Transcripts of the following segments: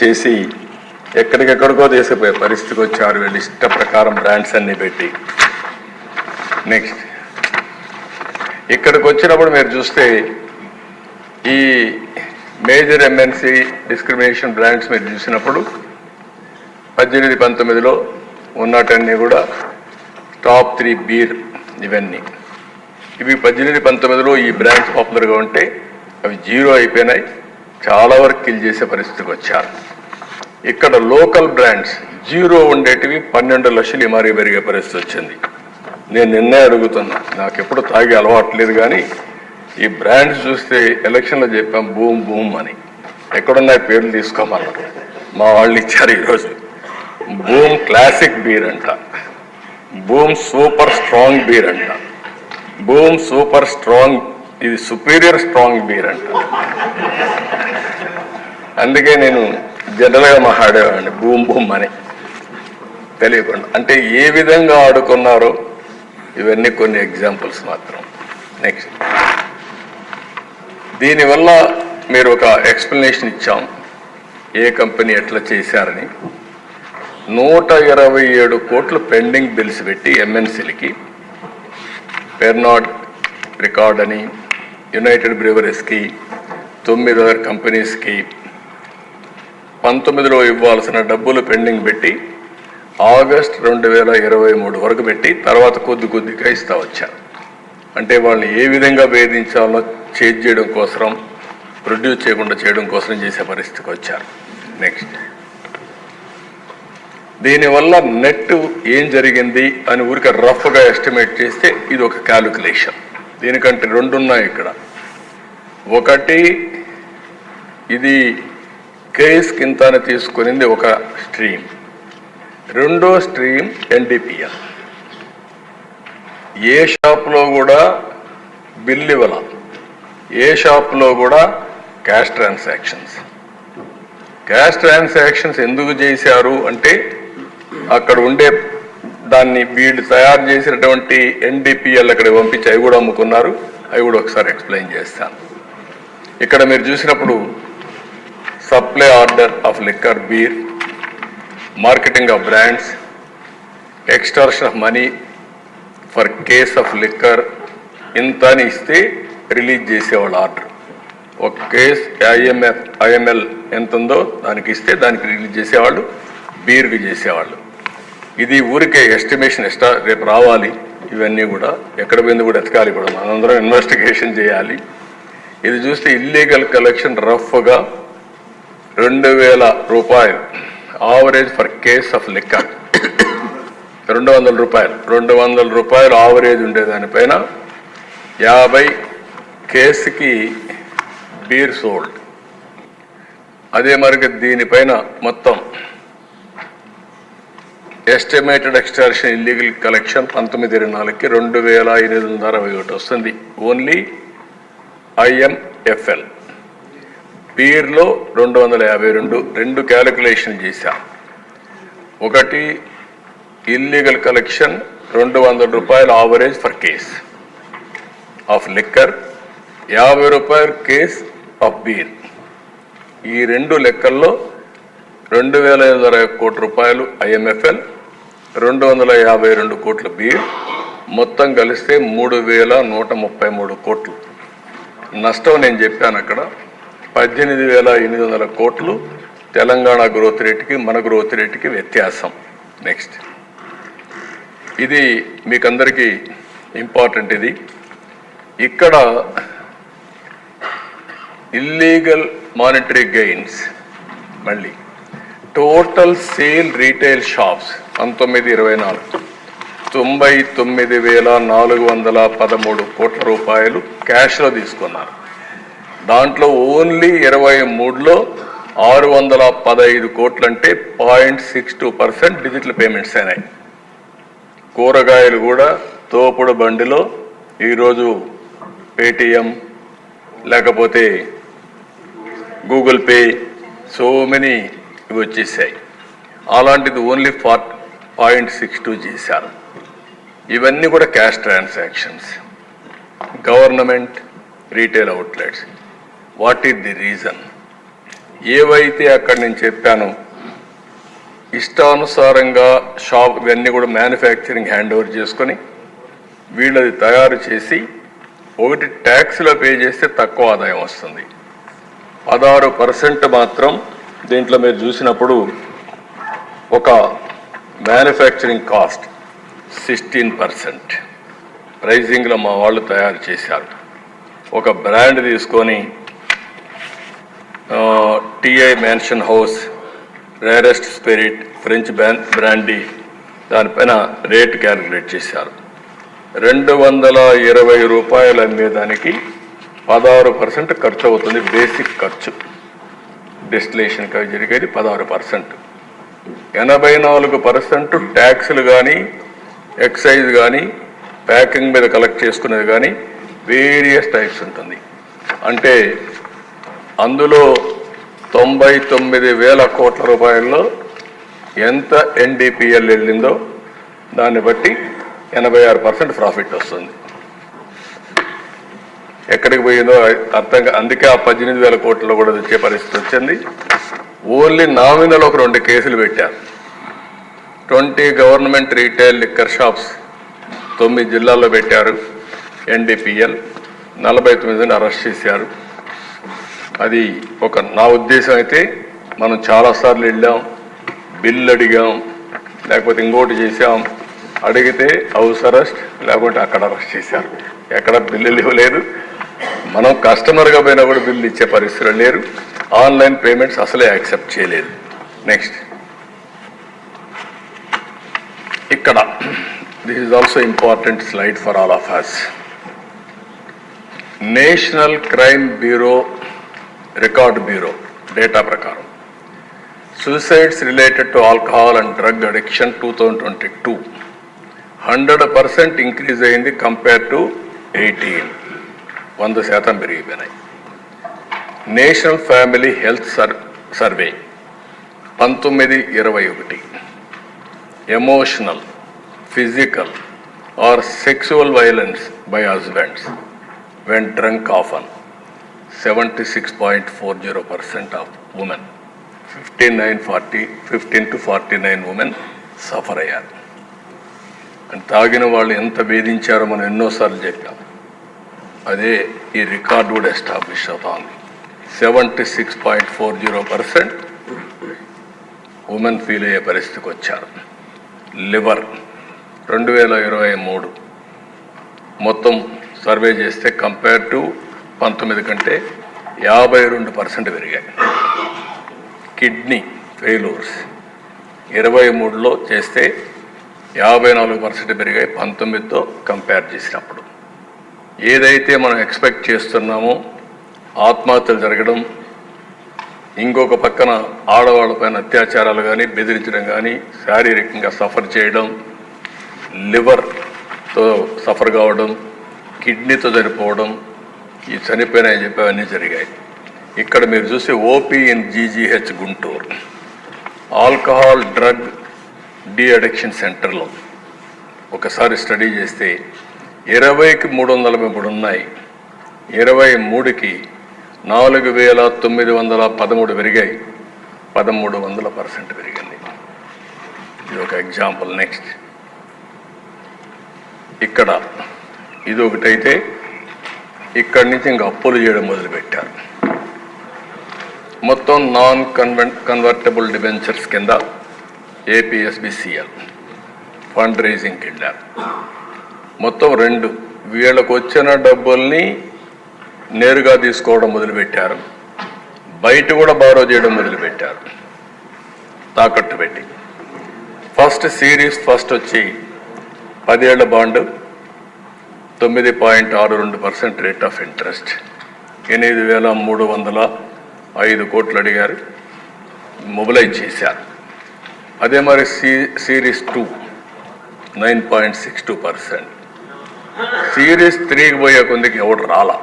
చేసి ఎక్కడికెక్కడికో తీసుకుపోయే పరిస్థితికి వచ్చారు వీళ్ళు ఇష్ట ప్రకారం బ్రాండ్స్ అన్ని పెట్టి. నెక్స్ట్ ఇక్కడికి వచ్చినప్పుడు మీరు చూస్తే ఈ మేజర్ ఎంఎన్సి డిస్క్రిమినేషన్ బ్రాండ్స్ మీరు చూసినప్పుడు 18-19లో ఉన్నటన్నీ కూడా టాప్ 3 బీర్ ఇవన్నీ. ఇవి 18-19లో ఈ బ్రాండ్స్ పాపులర్గా ఉంటే అవి 0 అయిపోయినాయి, చాలా వరకు కిల్ చేసే పరిస్థితికి వచ్చారు. ఇక్కడ లోకల్ బ్రాండ్స్ 0 ఉండేటివి 12 లక్షలు ఇమారీ పెరిగే పరిస్థితి వచ్చింది. నేను నిన్నే అడుగుతున్నా, నాకు ఎప్పుడు తాగి అలవాట్లేదు, కానీ ఈ బ్రాండ్స్ చూస్తే ఎలక్షన్లో చెప్పాం బూమ్ బూమ్ అని. ఎక్కడున్నాయి పేర్లు తీసుకోమన్నారు, మా వాళ్ళు ఇచ్చారు ఈరోజు. బూమ్ క్లాసిక్ బీర్ అంట, బూమ్ సూపర్ స్ట్రాంగ్ బీర్ అంట, బూమ్ సూపర్ స్ట్రాంగ్, ఇది సుపీరియర్ స్ట్రాంగ్ బీర్ అంట. అందుకే నేను జనరల్గా మాట్లాడేవాడిని బూమ్ బూమ్ అని తెలియకుండా. అంటే ఏ విధంగా ఆడుకున్నారో ఇవన్నీ కొన్ని ఎగ్జాంపుల్స్ మాత్రం. నెక్స్ట్ దీనివల్ల మీరు ఒక ఎక్స్ప్లెనేషన్ ఇచ్చాం ఏ కంపెనీ ఎట్లా చేశారని. 127 కోట్లు పెండింగ్ బిల్స్ పెట్టి ఎంఎన్సీలకి, పెర్నాడ్ రికార్డ్ అని, యునైటెడ్ బ్రూవరీస్కి, 9 other కంపెనీస్కి 19లో ఇవ్వాల్సిన డబ్బులు పెండింగ్ పెట్టి ఆగస్ట్ 2023 వరకు పెట్టి తర్వాత కొద్ది కొద్దిగా ఇస్తా వచ్చారు. అంటే వాళ్ళని ఏ విధంగా వేధించాలో చేంజ్ చేయడం కోసం, ప్రొడ్యూస్ చేయకుండా చేయడం కోసం చేసే పరిస్థితికి వచ్చారు. నెక్స్ట్ దీనివల్ల నెట్ ఏం జరిగింది అని ఊరికే రఫ్గా ఎస్టిమేట్ చేస్తే ఇది ఒక క్యాలిక్యులేషన్. దీనికంటే 2 ఉన్నాయి ఇక్కడ. ఒకటి ఇది కేస్ కింద తీసుకునింది ఒక స్ట్రీమ్, రెండో స్ట్రీమ్ ఎన్డిపిఎల్. ఏ షాప్లో కూడా బిల్ ఇవ్వాల, ఏ షాప్లో కూడా క్యాష్ ట్రాన్సాక్షన్స్. క్యాష్ ట్రాన్సాక్షన్స్ ఎందుకు చేశారు అంటే అక్కడ ఉండే దాన్ని వీళ్ళు తయారు చేసినటువంటి ఎన్డిపిఎల్ అక్కడ పంపించి అవి కూడా అమ్ముకున్నారు. అవి కూడా ఒకసారి ఎక్స్ప్లెయిన్ చేస్తాను. ఇక్కడ మీరు చూసినప్పుడు supply order of liquor, beer, marketing of brands, extortion of money for case of liquor, ఇంత అని ఇస్తే రిలీజ్ చేసేవాళ్ళు ఆర్డర్. ఒక కేస్ ఐఎంఎల్ ఎంత ఉందో దానికి ఇస్తే దానికి రిలీజ్ చేసేవాళ్ళు, బీర్కి చేసేవాళ్ళు. ఇది ఊరికే ఎస్టిమేషన్ రేపు రావాలి. ఇవన్నీ కూడా ఎక్కడ పోయింది కూడా ఎతకాలి, కూడా మనందరం ఇన్వెస్టిగేషన్ చేయాలి. ఇది చూస్తే ఇల్లీగల్ కలెక్షన్ రఫ్గా 2000 రూపాయలు average for case of liquor. 200 రూపాయలు, 200 రూపాయలు ఆవరేజ్ ఉండేదానిపైన 50 కేసుకి బీర్ సోల్డ్. అదే మరి దీనిపైన మొత్తం ఎస్టిమేటెడ్ ఎక్స్టార్షన్ ఇల్లీగల్ కలెక్షన్ 19/24కి 2861 వస్తుంది. Only IMFL. బీర్లో 252. 2 క్యాలిక్యులేషన్ చేశాం. ఒకటి ఇల్లీగల్ కలెక్షన్ 200 రూపాయలు average for case of liquor, 50 రూపాయలు కేస్ ఆఫ్ బీర్. ఈ 2 లెక్కల్లో 2561 కోట్ల రూపాయలు ఐఎంఎఫ్ఎల్, 252 కోట్ల బీర్, మొత్తం కలిస్తే 3133 కోట్లు నష్టం. నేను చెప్పాను అక్కడ 18,800 కోట్లు తెలంగాణ గ్రోత్ రేటుకి మన గ్రోత్ రేటుకి వ్యత్యాసం. నెక్స్ట్ ఇది మీకందరికీ ఇంపార్టెంట్. ఇది ఇక్కడ ఇల్లీగల్ మానిటరీ గెయిన్స్, మళ్ళీ టోటల్ సేల్ రీటైల్ షాప్స్ 19-24 99,413 కోట్ల రూపాయలు క్యాష్లో తీసుకున్నారు. దాంట్లో ఓన్లీ 23లో 615 కోట్లు అంటే 0.62% డిజిటల్ పేమెంట్స్ అయినాయి. కూరగాయలు కూడా తోపుడు బండిలో ఈరోజు పేటిఎం లేకపోతే గూగుల్ పే, సో మెనీ ఇవి వచ్చేసాయి. అలాంటిది ఓన్లీ 0.62 చేశారు. ఇవన్నీ కూడా cash transactions. Government retail outlets, what is the reason? ఏవైతే అక్కడ నేను చెప్పానో ఇష్టానుసారంగా షాప్ ఇవన్నీ కూడా మ్యానుఫ్యాక్చరింగ్ హ్యాండ్ ఓవర్ చేసుకొని వీళ్ళది తయారు చేసి ఒకటి ట్యాక్స్లో పే చేస్తే తక్కువ ఆదాయం వస్తుంది. 16% మాత్రం దీంట్లో మీరు చూసినప్పుడు ఒక మ్యానుఫ్యాక్చరింగ్ కాస్ట్ 16% ప్రైజింగ్లో మా వాళ్ళు తయారు చేశారు. ఒక బ్రాండ్ తీసుకొని TI mansion house, rarest spirit, French brandy దానిపైన రేట్ క్యాలిక్యులేట్ చేశారు. 220 రూపాయలు అమ్మేదానికి 16% ఖర్చు అవుతుంది. బేసిక్ ఖర్చు డెస్టిలేషన్ జరిగేది 16%. 84% ట్యాక్సులు కానీ ఎక్సైజ్ కానీ ప్యాకింగ్ మీద కలెక్ట్ చేసుకునేది కానీ వేరియస్ టైప్స్ ఉంటుంది. అంటే అందులో 99,000 కోట్ల రూపాయల్లో ఎంత ఎన్డీపీఎల్ వెళ్ళిందో దాన్ని బట్టి 86% ప్రాఫిట్ వస్తుంది. ఎక్కడికి పోయిందో అర్థంగా, అందుకే ఆ 18,000 కోట్లలో కూడా తెచ్చే పరిస్థితి వచ్చింది. ఓన్లీ నామినల్ ఒక 2 కేసులు పెట్టారు. 20 గవర్నమెంట్ రీటైల్ లిక్కర్ షాప్స్ 9 జిల్లాల్లో పెట్టారు. ఎన్డీపీఎల్ 49 అరెస్ట్ చేశారు. అది నా ఉద్దేశం అయితే మనం చాలాసార్లు వెళ్ళాం, బిల్లు అడిగాం, లేకపోతే ఇంకోటి చేసాం, అడిగితే హౌస్ అరెస్ట్ లేకుంటే అక్కడ అరెస్ట్ చేశారు. ఎక్కడ బిల్లులు ఇవ్వలేదు. మనం కస్టమర్గా పోయినా కూడా బిల్లు ఇచ్చే పరిస్థితులు లేరు. ఆన్లైన్ పేమెంట్స్ అసలే యాక్సెప్ట్ చేయలేదు. నెక్స్ట్ ఇక్కడ this is also important slide for all of us. National crime bureau record bureau data ప్రకారం suicides related to alcohol and drug addiction 2022 100% increase అయింది కంపేర్ టు 18. 100% పెరిగిపోయినాయి. National family health survey 1921 emotional, physical or sexual violence by husbands when drunk often 76.40% of women 15 to 49 women suffer అయ్యారు. And తాగిన వాళ్ళు ఎంత వేధించారో మనం ఎన్నోసార్లు చెప్పాం. అదే ఈ రికార్డు కూడా ఎస్టాబ్లిష్ అవుతోంది. 76.40% ఉమెన్ ఫీల్ అయ్యే పరిస్థితికి వచ్చారు. లివర్ 2023 మొత్తం సర్వే చేస్తే కంపేర్ టు 19 కంటే 52% పెరిగాయి. కిడ్నీ ఫెయిల్యూర్స్ 23లో చేస్తే 54% పెరిగాయి 19తో కంపేర్ చేసినప్పుడు. ఏదైతే మనం ఎక్స్పెక్ట్ చేస్తున్నామో ఆత్మహత్యలు జరగడం, ఇంకొక పక్కన ఆడవాళ్ళపైన అత్యాచారాలు కానీ బెదిరించడం కానీ, శారీరకంగా సఫర్ చేయడం, లివర్తో సఫర్ కావడం, కిడ్నీతో చనిపోవడం, ఈ చనిపోయినాయని చెప్పి అవన్నీ జరిగాయి. ఇక్కడ మీరు చూసి OP in GGH Guntur alcohol drug de addiction సెంటర్లో ఒకసారి స్టడీ చేస్తే 20కి 333 ఉన్నాయి. 23కి 4,913 పెరిగాయి. 1300% పెరిగింది. ఇది ఒక ఎగ్జాంపుల్. నెక్స్ట్ ఇక్కడ ఇది ఒకటైతే ఇక్కడి నుంచి ఇంకా అప్పులు చేయడం మొదలుపెట్టారు. మొత్తం నాన్ కన్వర్టబుల్ డిబెంచర్స్ కింద ఏపీఎస్బిసిఎల్ ఫండ్ రైజింగ్కి వెళ్ళారు. మొత్తం 2 వీళ్ళకు వచ్చిన డబ్బుల్ని నేరుగా తీసుకోవడం మొదలుపెట్టారు. బయట కూడా బారో చేయడం మొదలుపెట్టారు తాకట్టు పెట్టి. ఫస్ట్ వచ్చి 10 ఏళ్ల బాండు 9.62% రేట్ ఆఫ్ ఇంట్రెస్ట్ 8,305 కోట్లు అడిగారు, మొబిలైజ్ చేశారు. అదే మరి సిరీస్ 2 9.62%. సిరీస్ 3కి పోయే కొందికి ఎవడు రాలా.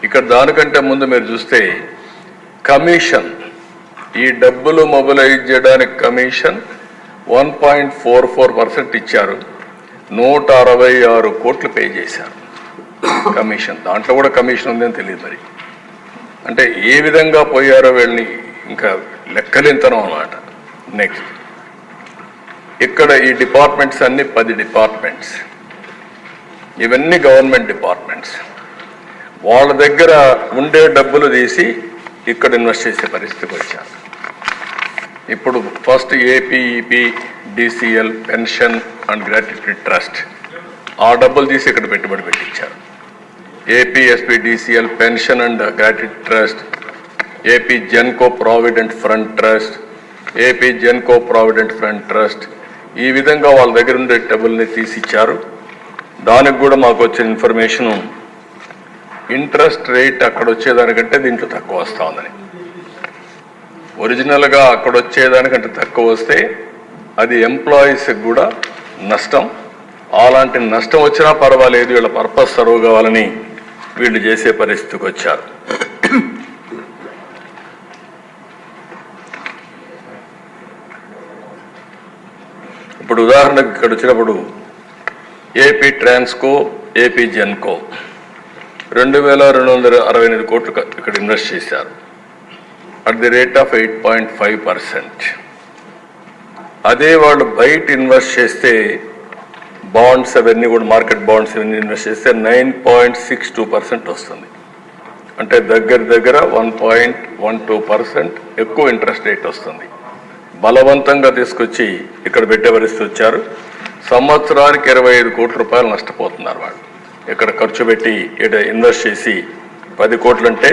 ఇక్కడ దానికంటే ముందు మీరు చూస్తే కమిషన్, ఈ డబ్బులు మొబిలైజ్ చేయడానికి కమిషన్ 1.44% ఇచ్చారు. 166 కోట్లు పే చేశారు కమిషన్. దాంట్లో కూడా కమిషన్ ఉందని తెలియదు. మరి అంటే ఏ విధంగా పోయారో వీళ్ళని ఇంకా లెక్కలింతనం అన్నమాట. నెక్స్ట్ ఇక్కడ ఈ డిపార్ట్మెంట్స్ అన్ని 10 డిపార్ట్మెంట్స్, ఇవన్నీ గవర్నమెంట్ డిపార్ట్మెంట్స్. వాళ్ళ దగ్గర ఉండే డబ్బులు తీసి ఇక్కడ ఇన్వెస్ట్ చేసే పరిస్థితికి వచ్చారు. ఇప్పుడు first APEP DCL pension and gratuity trust ఆ డబ్బులు తీసి ఇక్కడ పెట్టుబడి పెట్టించారు. APSP DCL pension and gratuity trust, AP Genco provident fund trust, AP Genco provident fund trust, ఈ విధంగా వాళ్ళ దగ్గర ఉండే డబ్బుల్ని తీసిచ్చారు. దానికి కూడా మాకు వచ్చిన ఇన్ఫర్మేషను ఇంట్రెస్ట్ రేట్ అక్కడ వచ్చేదానికంటే దీంట్లో తక్కువ వస్తూ ఉందని. ఒరిజినల్గా అక్కడ వచ్చేదానికంటే తక్కువ వస్తే అది ఎంప్లాయీస్కి కూడా నష్టం. అలాంటి నష్టం వచ్చినా పర్వాలేదు, వీళ్ళ పర్పస్ సర్వ్ కావాలని వీళ్ళు చేసే పరిస్థితికి వచ్చారు. ఇప్పుడు ఉదాహరణకు ఇక్కడ వచ్చినప్పుడు ఏపీ ట్రాన్స్కో, ఏపీ జెన్కో 2268 కోట్లు ఇక్కడ ఇన్వెస్ట్ చేశారు అట్ ది రేట్ ఆఫ్ 8.5%. అదే వాళ్ళు బయట ఇన్వెస్ట్ చేస్తే బాండ్స్ అవన్నీ కూడా మార్కెట్ బాండ్స్ అవన్నీ ఇన్వెస్ట్ చేస్తే 9.62% వస్తుంది. అంటే దగ్గర 1.12% ఎక్కువ ఇంట్రెస్ట్ రేట్ వస్తుంది. బలవంతంగా తీసుకొచ్చి ఇక్కడ పెట్టే పరిస్థితి వచ్చారు. సంవత్సరానికి 25 కోట్ల రూపాయలు నష్టపోతున్నారు వాళ్ళు. ఇక్కడ ఖర్చు పెట్టి ఇక్కడ ఇన్వెస్ట్ చేసి 10 కోట్లు అంటే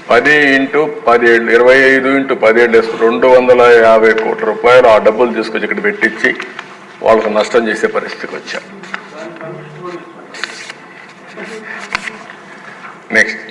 10 × 17 25 × 17 250 కోట్ల రూపాయలు ఆ డబ్బులు తీసుకొచ్చి ఇక్కడ పెట్టించి వాళ్ళకు నష్టం చేసే పరిస్థితికి వచ్చారు. నెక్స్ట్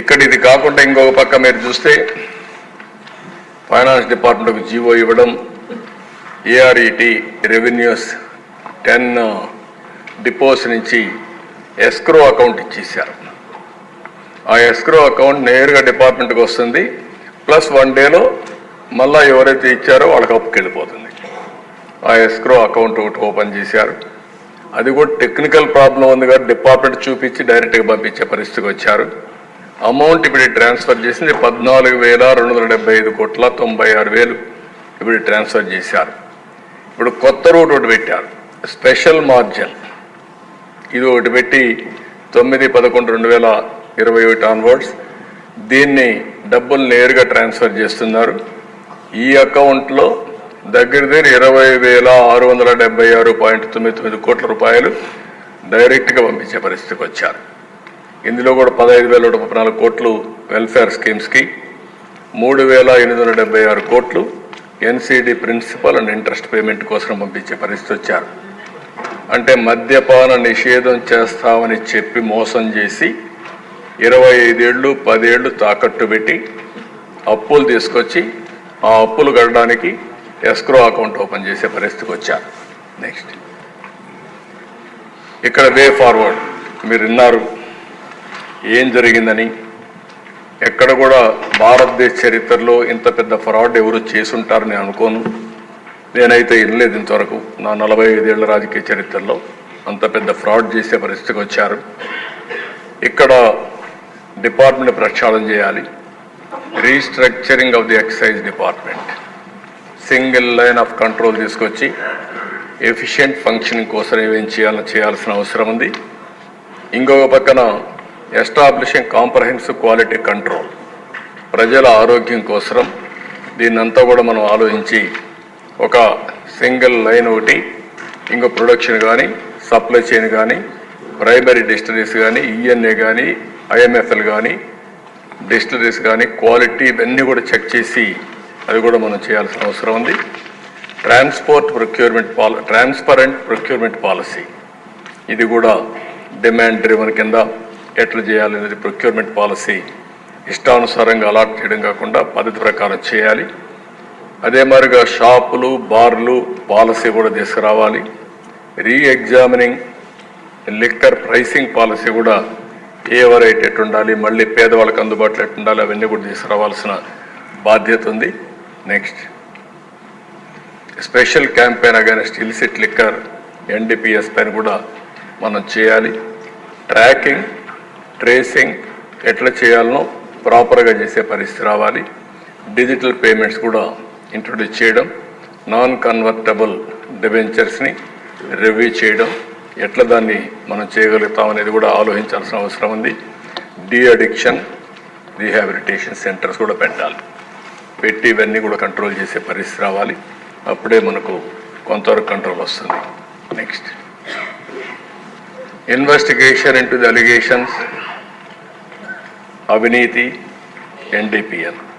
ఇక్కడ ఇది కాకుండా ఇంకొక పక్క మీరు చూస్తే ఫైనాన్స్ డిపార్ట్మెంట్కి జీవో ఇవ్వడం, ఏఆర్ఈటీ రెవెన్యూస్ 10 డిపోస్ నుంచి ఎస్క్రో అకౌంట్ ఇచ్చేసారు. ఆ ఎస్క్రో అకౌంట్ నేరుగా డిపార్ట్మెంట్కి వస్తుంది, ప్లస్ 1 డేలో మళ్ళీ ఎవరైతే ఇచ్చారో వాళ్ళకి అప్పుకి వెళ్ళిపోతుంది. ఆ ఎస్క్రో అకౌంట్ ఒకటి ఓపెన్ చేశారు. అది కూడా టెక్నికల్ ప్రాబ్లం ఉంది కాబట్టి డిపార్ట్మెంట్ చూపించి డైరెక్ట్గా పంపించే పరిస్థితికి వచ్చారు. అమౌంట్ ఇప్పుడు ట్రాన్స్ఫర్ చేసింది 14,275,96,00,000 ఇప్పుడు ట్రాన్స్ఫర్ చేశారు. ఇప్పుడు కొత్త రూట్ ఒకటి పెట్టారు, స్పెషల్ మార్జిన్. ఇది ఒకటి పెట్టి 9/11/2021 ఆన్వర్డ్స్ దీన్ని డబ్బులు నేరుగా ట్రాన్స్ఫర్ చేస్తున్నారు. ఈ అకౌంట్లో దగ్గర 20,676.99 కోట్ల రూపాయలు డైరెక్ట్గా పంపించే పరిస్థితికి వచ్చారు. ఇందులో కూడా 15,134 కోట్లు వెల్ఫేర్ స్కీమ్స్కి, 3,876 కోట్లు NCD principal and interest payment కోసం పంపించే పరిస్థితి వచ్చారు. అంటే మద్యపాన నిషేధం చేస్తామని చెప్పి మోసం చేసి 25 ఏళ్ళు 10 ఏళ్ళు తాకట్టు పెట్టి అప్పులు తీసుకొచ్చి ఆ అప్పులు కట్టడానికి ఎస్క్రో అకౌంట్ ఓపెన్ చేసే పరిస్థితికి వచ్చారు. నెక్స్ట్ ఇక్కడ వే ఫార్వర్డ్ మీరు విన్నారు ఏం జరిగిందని. ఎక్కడ కూడా భారతదేశ చరిత్రలో ఇంత పెద్ద ఫ్రాడ్ ఎవరు చేసుంటారని అనుకోను. నేనైతే వినలేదు ఇంతవరకు నా 45 ఏళ్ల రాజకీయ చరిత్రలో అంత పెద్ద ఫ్రాడ్ చేసే పరిస్థితికి వచ్చారు. ఇక్కడ డిపార్ట్మెంట్ ప్రక్షాళన చేయాలి. Restructuring of the excise department, single line of control తీసుకొచ్చి ఎఫిషియెంట్ ఫంక్షనింగ్ కోసం ఏమేం చేయాల్సిన అవసరం ఉంది. ఇంకొక పక్కన ఎస్టాబ్లిషింగ్ కాంప్రహెన్సివ్ క్వాలిటీ కంట్రోల్, ప్రజల ఆరోగ్యం కోసం దీన్నంతా కూడా మనం ఆలోచించి ఒక సింగిల్ లైన్ ఒకటి, ఇంకో ప్రొడక్షన్ కానీ సప్లై చైన్ కానీ ప్రైమరీ డిస్టిలరీస్ కానీ ఈఎన్ఏ కానీ ఐఎంఎఫ్ఎల్ కానీ డిస్టిలరీస్ కానీ క్వాలిటీ ఇవన్నీ కూడా చెక్ చేసి అది కూడా మనం చేయాల్సిన అవసరం ఉంది. ట్రాన్స్పరెంట్ ప్రొక్యూర్మెంట్ పాలసీ, ఇది కూడా డిమాండ్ డ్రివన్ కింద ఎట్లా చేయాలనేది ప్రొక్యూర్మెంట్ పాలసీ ఇష్టానుసారంగా అలాట్ చేయడం కాకుండా పద్ధతి ప్రకారం చేయాలి. అదే మాదిరిగా షాపులు బార్లు పాలసీ కూడా తీసుకురావాలి. రీఎగ్జామినింగ్ లిక్కర్ ప్రైసింగ్ పాలసీ కూడా ఏ వెరైటీ ఎట్టు ఉండాలి, మళ్ళీ పేదవాళ్ళకి అందుబాటులో ఎట్టు ఉండాలి, అవన్నీ కూడా తీసుకురావాల్సిన బాధ్యత ఉంది. Next special campaign against illicit liquor NDPS పైన కూడా మనం చేయాలి. ట్రాకింగ్ ట్రేసింగ్ ఎట్లా చేయాలనో ప్రాపర్గా చేసే పరిస్థితి రావాలి. డిజిటల్ పేమెంట్స్ కూడా ఇంట్రొడ్యూస్ చేయడం, నాన్ కన్వర్టబుల్ డిబెంచర్స్ని రివ్యూ చేయడం, ఎట్లా దాన్ని మనం చేయగలుగుతాం అనేది కూడా ఆలోచించాల్సిన అవసరం ఉంది. డీ అడిక్షన్ రీహాబిలిటేషన్ సెంటర్స్ కూడా పెట్టాలి. పెట్టి ఇవన్నీ కూడా కంట్రోల్ చేసే పరిస్థితి రావాలి. అప్పుడే మనకు కొంతవరకు కంట్రోల్ వస్తుంది. Next, investigation into the allegations అవినీతి NDPL.